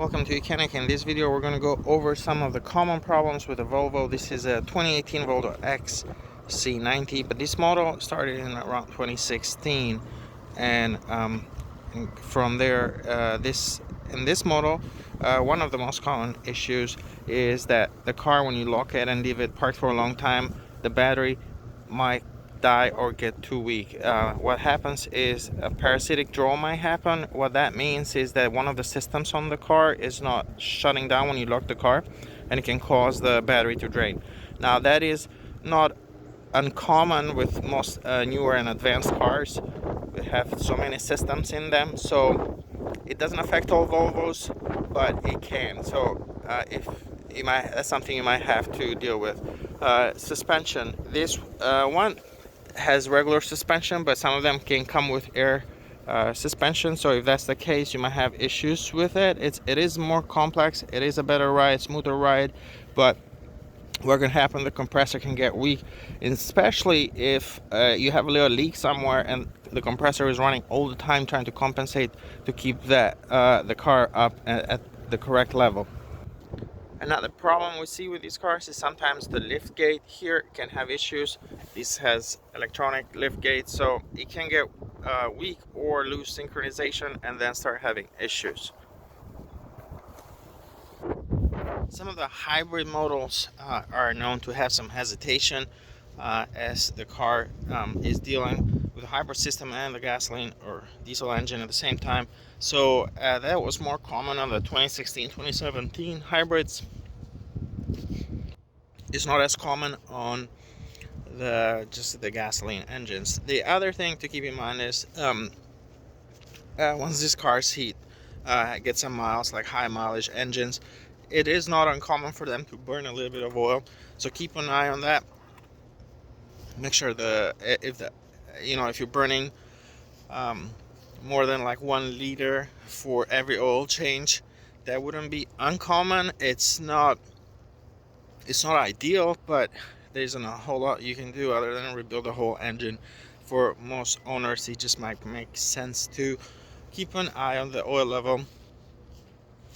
Welcome to Mechanic. In this video we're going to go over some of the common problems with the Volvo. This is a 2018 Volvo XC90, but this model started in around 2016, and from there in this model one of the most common issues is that the car, when you lock it and leave it parked for a long time, the battery might die or get too weak. What happens is a parasitic draw might happen. What that means is that one of the systems on the car is not shutting down when you lock the car, and it can cause the battery to drain. Now that is not uncommon with most newer and advanced cars. We have so many systems in them, so it doesn't affect all Volvos, but it can. So if you might, that's something you might have to deal with. Suspension. This one has regular suspension, but some of them can come with air suspension. So if that's the case, you might have issues with it. It is more complex. It is a better ride, smoother ride, but what can happen, the compressor can get weak, especially if you have a little leak somewhere and the compressor is running all the time trying to compensate to keep that the car up at the correct level. Another problem we see with these cars is sometimes the lift gate here can have issues. This has electronic lift gate, so it can get weak or lose synchronization and then start having issues. Some of the hybrid models are known to have some hesitation as the car is dealing with a hybrid system and the gasoline or diesel engine at the same time. So that was more common on the 2016-2017 hybrids. It's not as common on just the gasoline engines. The other thing to keep in mind is once these cars get some miles, like high mileage engines, it is not uncommon for them to burn a little bit of oil. So keep an eye on that. Make sure if you're burning more than like 1 liter for every oil change, that wouldn't be uncommon. It's not ideal, but there isn't a whole lot you can do other than rebuild the whole engine. For most owners, it just might make sense to keep an eye on the oil level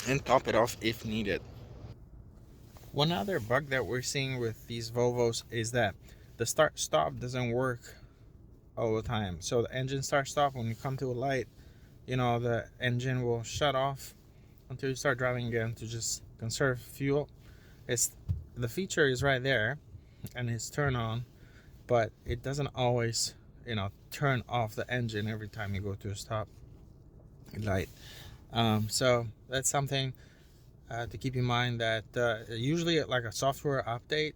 and top it off if needed. One other bug that we're seeing with these Volvos is that the start stop doesn't work all the time. So the engine start stop, when you come to a light, the engine will shut off until you start driving again to just conserve fuel. The feature is right there and it's turn on, but it doesn't always turn off the engine every time you go to a stop light. So that's something to keep in mind, that usually like a software update,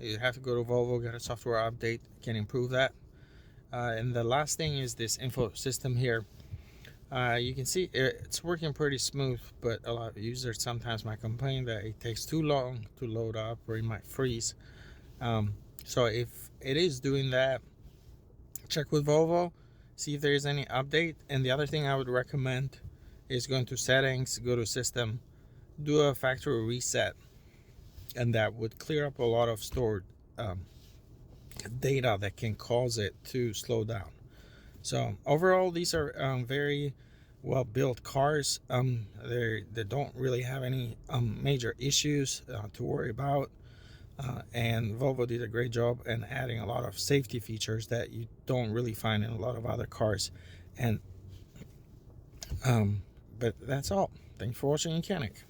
you have to go to Volvo, get a software update, can improve that. And the last thing is this info system here. You can see it's working pretty smooth, but a lot of users sometimes might complain that it takes too long to load up or it might freeze. So if it is doing that, check with Volvo, see if there is any update. And the other thing I would recommend is going to settings, go to system, do a factory reset, and that would clear up a lot of stored data that can cause it to slow down. So overall, these are very well built cars. They don't really have any major issues to worry about, and Volvo did a great job in adding a lot of safety features that you don't really find in a lot of other cars. And but that's all. Thanks for watching Mechanic.